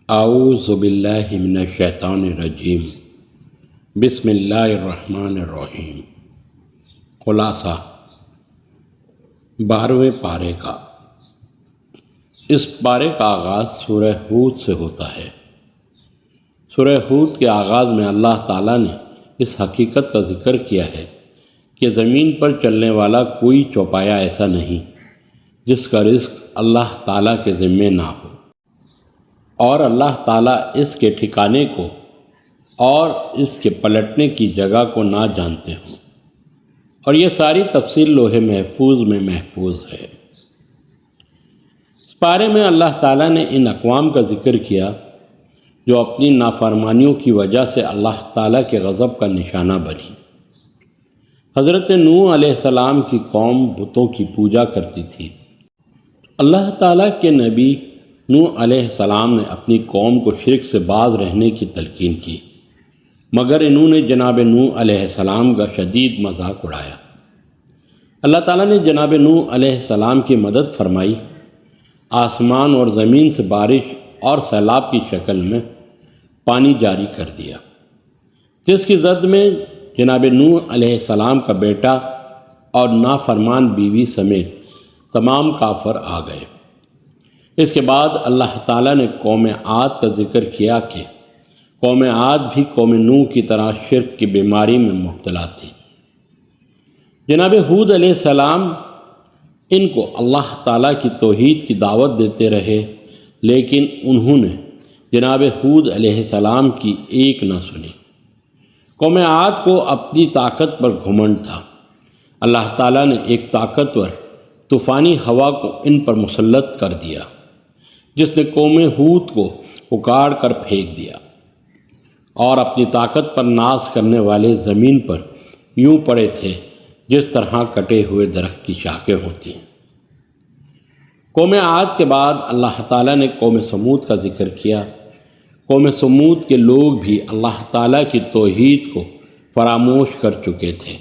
اعوذ باللہ من الشیطان الرجیم بسم اللہ الرحمن الرحیم۔ خلاصہ 12ویں پارے کا۔ اس پارے کا آغاز سورہ ہود سے ہوتا ہے۔ سورہ ہود کے آغاز میں اللہ تعالیٰ نے اس حقیقت کا ذکر کیا ہے کہ زمین پر چلنے والا کوئی چوپایا ایسا نہیں جس کا رزق اللہ تعالیٰ کے ذمے نہ ہو، اور اللہ تعالیٰ اس کے ٹھکانے کو اور اس کے پلٹنے کی جگہ کو نہ جانتے ہوں، اور یہ ساری تفصیل لوح محفوظ میں محفوظ ہے۔ اس پارے میں اللہ تعالیٰ نے ان اقوام کا ذکر کیا جو اپنی نافرمانیوں کی وجہ سے اللہ تعالیٰ کے غضب کا نشانہ بنی۔ حضرت نوح علیہ السلام کی قوم بتوں کی پوجا کرتی تھی۔ اللہ تعالیٰ کے نبی نوح علیہ السلام نے اپنی قوم کو شرک سے باز رہنے کی تلقین کی، مگر انہوں نے جناب نوح علیہ السلام کا شدید مذاق اڑایا۔ اللہ تعالیٰ نے جناب نوح علیہ السلام کی مدد فرمائی، آسمان اور زمین سے بارش اور سیلاب کی شکل میں پانی جاری کر دیا، جس کی زد میں جناب نوح علیہ السلام کا بیٹا اور نافرمان بیوی سمیت تمام کافر آ گئے۔ اس کے بعد اللہ تعالیٰ نے قوم عاد کا ذکر کیا کہ قوم عاد بھی قوم نوح کی طرح شرک کی بیماری میں مبتلا تھی۔ جناب ہود علیہ السلام ان کو اللہ تعالیٰ کی توحید کی دعوت دیتے رہے، لیکن انہوں نے جناب ہود علیہ السلام کی ایک نہ سنی۔ قوم عاد کو اپنی طاقت پر گھمنڈ تھا۔ اللہ تعالیٰ نے ایک طاقتور طوفانی ہوا کو ان پر مسلط کر دیا، جس نے قوم ہود کو اکاڑ کر پھینک دیا اور اپنی طاقت پر ناز کرنے والے زمین پر یوں پڑے تھے جس طرح کٹے ہوئے درخت کی شاخیں ہوتی ہیں۔ قوم عاد کے بعد اللہ تعالیٰ نے قوم سمود کا ذکر کیا۔ قوم سمود کے لوگ بھی اللہ تعالیٰ کی توحید کو فراموش کر چکے تھے۔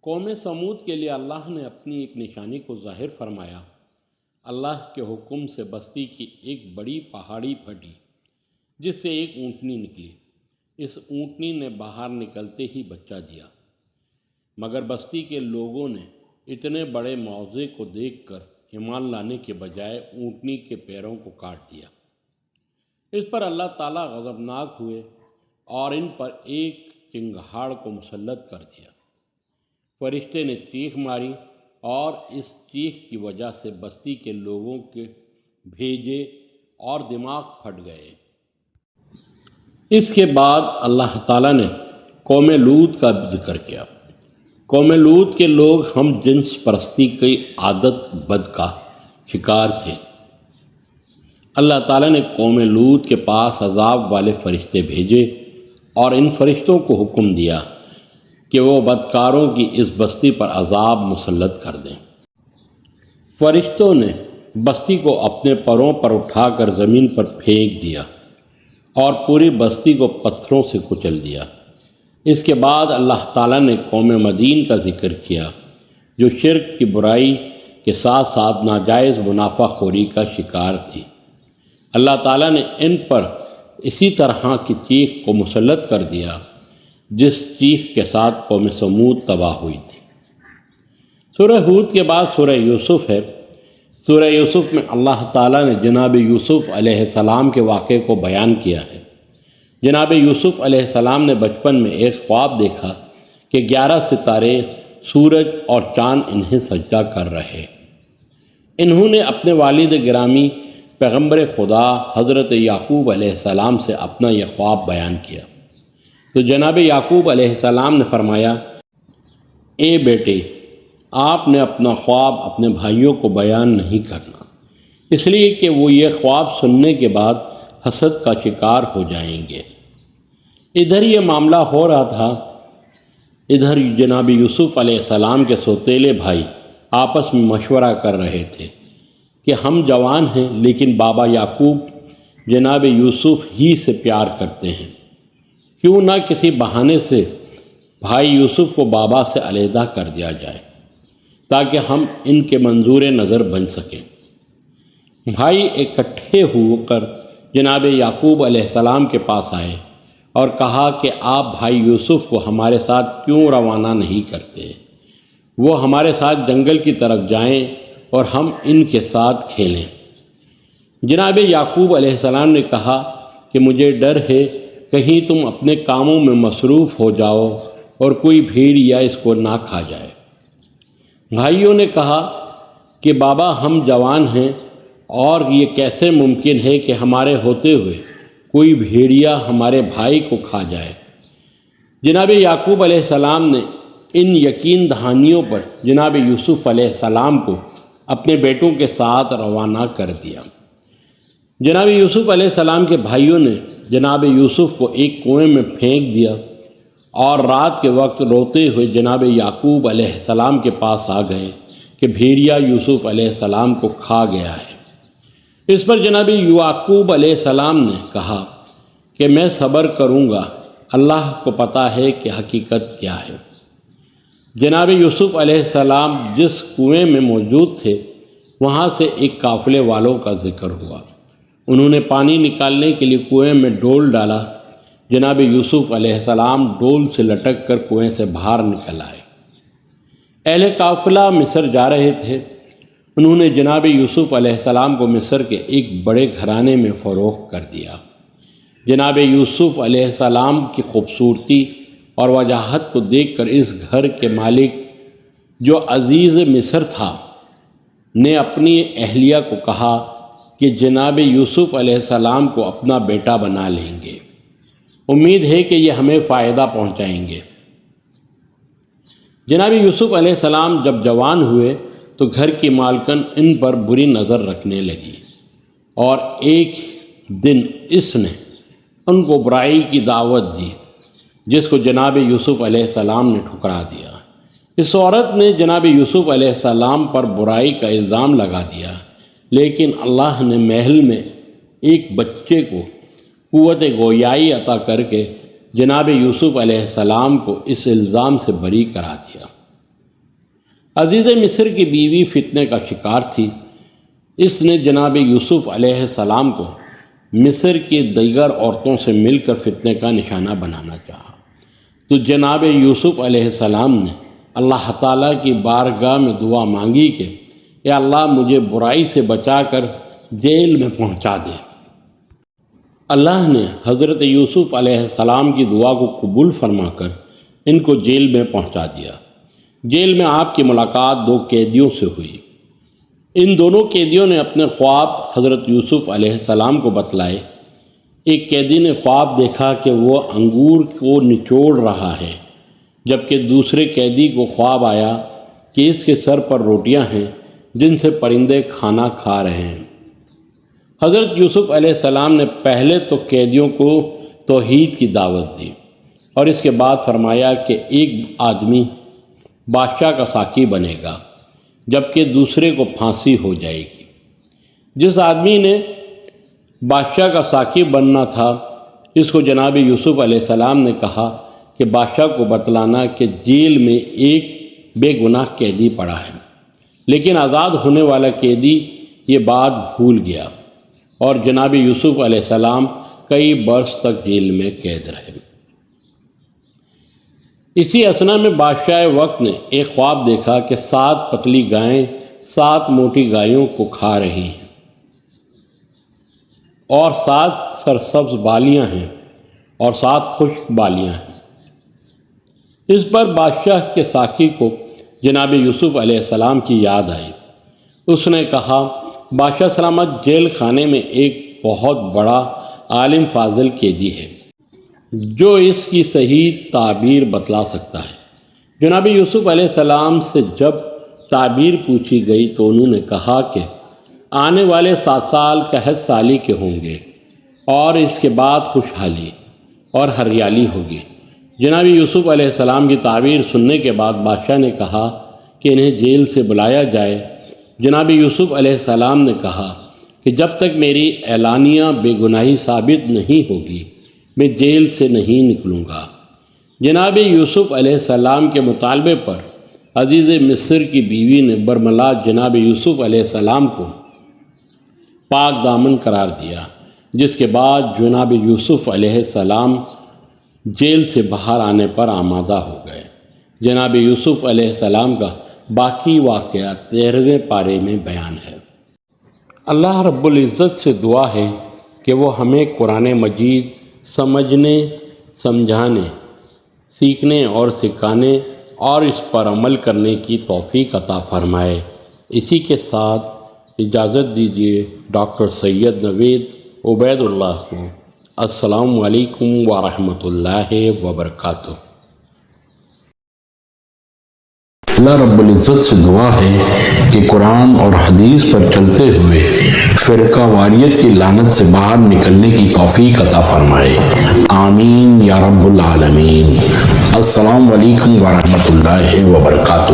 قوم سمود کے لیے اللہ نے اپنی ایک نشانی کو ظاہر فرمایا۔ اللہ کے حکم سے بستی کی ایک بڑی پہاڑی پھٹی، جس سے ایک اونٹنی نکلی۔ اس اونٹنی نے باہر نکلتے ہی بچہ دیا، مگر بستی کے لوگوں نے اتنے بڑے معجزے کو دیکھ کر ایمان لانے کے بجائے اونٹنی کے پیروں کو کاٹ دیا۔ اس پر اللہ تعالیٰ غضبناک ہوئے اور ان پر ایک چنگھاڑ کو مسلط کر دیا۔ فرشتے نے چیخ ماری اور اس چیخ کی وجہ سے بستی کے لوگوں کے بھیجے اور دماغ پھٹ گئے۔ اس کے بعد اللہ تعالیٰ نے قوم لوط کا ذکر کیا۔ قوم لوط کے لوگ ہم جنس پرستی کی عادت بد کا شکار تھے۔ اللہ تعالیٰ نے قوم لوط کے پاس عذاب والے فرشتے بھیجے اور ان فرشتوں کو حکم دیا کہ وہ بدکاروں کی اس بستی پر عذاب مسلط کر دیں۔ فرشتوں نے بستی کو اپنے پروں پر اٹھا کر زمین پر پھینک دیا اور پوری بستی کو پتھروں سے کچل دیا۔ اس کے بعد اللہ تعالیٰ نے قوم مدین کا ذکر کیا، جو شرک کی برائی کے ساتھ ساتھ ناجائز منافع خوری کا شکار تھی۔ اللہ تعالیٰ نے ان پر اسی طرح کی چیخ کو مسلط کر دیا جس چیخ کے ساتھ قوم سمود تباہ ہوئی تھی۔ سورہ ہود کے بعد سورہ یوسف ہے۔ سورہ یوسف میں اللہ تعالیٰ نے جناب یوسف علیہ السلام کے واقعے کو بیان کیا ہے۔ جناب یوسف علیہ السلام نے بچپن میں ایک خواب دیکھا کہ 11 ستارے، سورج اور چاند انہیں سجدہ کر رہے۔ انہوں نے اپنے والد گرامی پیغمبر خدا حضرت یعقوب علیہ السلام سے اپنا یہ خواب بیان کیا، تو جناب یعقوب علیہ السلام نے فرمایا، اے بیٹے، آپ نے اپنا خواب اپنے بھائیوں کو بیان نہیں کرنا، اس لیے کہ وہ یہ خواب سننے کے بعد حسد کا شکار ہو جائیں گے۔ ادھر یہ معاملہ ہو رہا تھا، ادھر جناب یوسف علیہ السلام کے سوتیلے بھائی آپس میں مشورہ کر رہے تھے کہ ہم جوان ہیں لیکن بابا یعقوب جناب یوسف ہی سے پیار کرتے ہیں، کیوں نہ کسی بہانے سے بھائی یوسف کو بابا سے علیحدہ کر دیا جائے تاکہ ہم ان کے منظور نظر بن سکیں۔ بھائی اکٹھے ہو کر جناب یعقوب علیہ السلام کے پاس آئے اور کہا کہ آپ بھائی یوسف کو ہمارے ساتھ کیوں روانہ نہیں کرتے؟ وہ ہمارے ساتھ جنگل کی طرف جائیں اور ہم ان کے ساتھ کھیلیں۔ جناب یعقوب علیہ السلام نے کہا کہ مجھے ڈر ہے کہیں تم اپنے کاموں میں مصروف ہو جاؤ اور کوئی بھیڑیا اس کو نہ کھا جائے۔ بھائیوں نے کہا کہ بابا ہم جوان ہیں اور یہ کیسے ممکن ہے کہ ہمارے ہوتے ہوئے کوئی بھیڑیا ہمارے بھائی کو کھا جائے؟ جناب یعقوب علیہ السلام نے ان یقین دہانیوں پر جناب یوسف علیہ السلام کو اپنے بیٹوں کے ساتھ روانہ کر دیا۔ جناب یوسف علیہ السلام کے بھائیوں نے جناب یوسف کو ایک کنویں میں پھینک دیا اور رات کے وقت روتے ہوئے جناب یعقوب علیہ السلام کے پاس آ گئے کہ بھیڑیا یوسف علیہ السلام کو کھا گیا ہے۔ اس پر جناب یعقوب علیہ السلام نے کہا کہ میں صبر کروں گا، اللہ کو پتہ ہے کہ حقیقت کیا ہے۔ جناب یوسف علیہ السلام جس کنویں میں موجود تھے وہاں سے ایک قافلے والوں کا ذکر ہوا۔ انہوں نے پانی نکالنے کے لیے کنویں میں ڈول ڈالا۔ جناب یوسف علیہ السلام ڈول سے لٹک کر کنویں سے باہر نکل آئے۔ اہل قافلہ مصر جا رہے تھے۔ انہوں نے جناب یوسف علیہ السلام کو مصر کے ایک بڑے گھرانے میں فروخت کر دیا۔ جناب یوسف علیہ السلام کی خوبصورتی اور وجاہت کو دیکھ کر اس گھر کے مالک جو عزیز مصر تھا نے اپنی اہلیہ کو کہا کہ جناب یوسف علیہ السلام کو اپنا بیٹا بنا لیں گے، امید ہے کہ یہ ہمیں فائدہ پہنچائیں گے۔ جناب یوسف علیہ السلام جب جوان ہوئے تو گھر کی مالکن ان پر بری نظر رکھنے لگی، اور ایک دن اس نے ان کو برائی کی دعوت دی جس کو جناب یوسف علیہ السلام نے ٹھکرا دیا۔ اس عورت نے جناب یوسف علیہ السلام پر برائی کا الزام لگا دیا، لیکن اللہ نے محل میں ایک بچے کو قوت گویائی عطا کر کے جناب یوسف علیہ السلام کو اس الزام سے بری کرا دیا۔ عزیز مصر کی بیوی فتنے کا شکار تھی۔ اس نے جناب یوسف علیہ السلام کو مصر کی دیگر عورتوں سے مل کر فتنے کا نشانہ بنانا چاہا، تو جناب یوسف علیہ السلام نے اللہ تعالیٰ کی بارگاہ میں دعا مانگی کہ یا اللہ مجھے برائی سے بچا کر جیل میں پہنچا دے۔ اللہ نے حضرت یوسف علیہ السلام کی دعا کو قبول فرما کر ان کو جیل میں پہنچا دیا۔ جیل میں آپ کی ملاقات دو قیدیوں سے ہوئی۔ ان دونوں قیدیوں نے اپنے خواب حضرت یوسف علیہ السلام کو بتلائے۔ ایک قیدی نے خواب دیکھا کہ وہ انگور کو نچوڑ رہا ہے، جبکہ دوسرے قیدی کو خواب آیا کہ اس کے سر پر روٹیاں ہیں جن سے پرندے کھانا کھا رہے ہیں۔ حضرت یوسف علیہ السلام نے پہلے تو قیدیوں کو توحید کی دعوت دی اور اس کے بعد فرمایا کہ ایک آدمی بادشاہ کا ساقی بنے گا جبکہ دوسرے کو پھانسی ہو جائے گی۔ جس آدمی نے بادشاہ کا ساقی بننا تھا اس کو جناب یوسف علیہ السلام نے کہا کہ بادشاہ کو بتلانا کہ جیل میں ایک بے گناہ قیدی پڑا ہے، لیکن آزاد ہونے والا قیدی یہ بات بھول گیا اور جناب یوسف علیہ السلام کئی برس تک جیل میں قید رہے۔ اسی اثنا میں بادشاہ وقت نے ایک خواب دیکھا کہ 7 پتلی گائیں 7 موٹی گایوں کو کھا رہی ہیں اور 7 سرسبز بالیاں ہیں اور 7 خشک بالیاں ہیں۔ اس پر بادشاہ کے ساقی کو جناب یوسف علیہ السلام کی یاد آئی۔ اس نے کہا بادشاہ سلامت جیل خانے میں ایک بہت بڑا عالم فاضل قیدی ہے جو اس کی صحیح تعبیر بتلا سکتا ہے۔ جناب یوسف علیہ السلام سے جب تعبیر پوچھی گئی تو انہوں نے کہا کہ آنے والے 7 سال قحط سالی کے ہوں گے اور اس کے بعد خوشحالی اور ہریالی ہوگی۔ جناب یوسف علیہ السلام کی تعبیر سننے کے بعد بادشاہ نے کہا کہ انہیں جیل سے بلایا جائے۔ جناب یوسف علیہ السلام نے کہا کہ جب تک میری اعلانیہ بے گناہی ثابت نہیں ہوگی میں جیل سے نہیں نکلوں گا۔ جناب یوسف علیہ السلام کے مطالبے پر عزیز مصر کی بیوی نے برملا جناب یوسف علیہ السلام کو پاک دامن قرار دیا، جس کے بعد جناب یوسف علیہ السلام جیل سے باہر آنے پر آمادہ ہو گئے۔ جناب یوسف علیہ السلام کا باقی واقعہ 13ویں پارے میں بیان ہے۔ اللہ رب العزت سے دعا ہے کہ وہ ہمیں قرآن مجید سمجھنے، سمجھانے، سیکھنے اور سکھانے اور اس پر عمل کرنے کی توفیق عطا فرمائے۔ اسی کے ساتھ اجازت دیجیے ڈاکٹر سید نوید عبید اللہ کو۔ السلام علیکم ورحمۃ اللہ وبرکاتہ۔ اللہ رب العزت سے دعا ہے کہ قرآن اور حدیث پر چلتے ہوئے فرقہ واریت کی لعنت سے باہر نکلنے کی توفیق عطا فرمائے، آمین یا رب العالمین۔ السلام علیکم ورحمۃ اللہ وبرکاتہ۔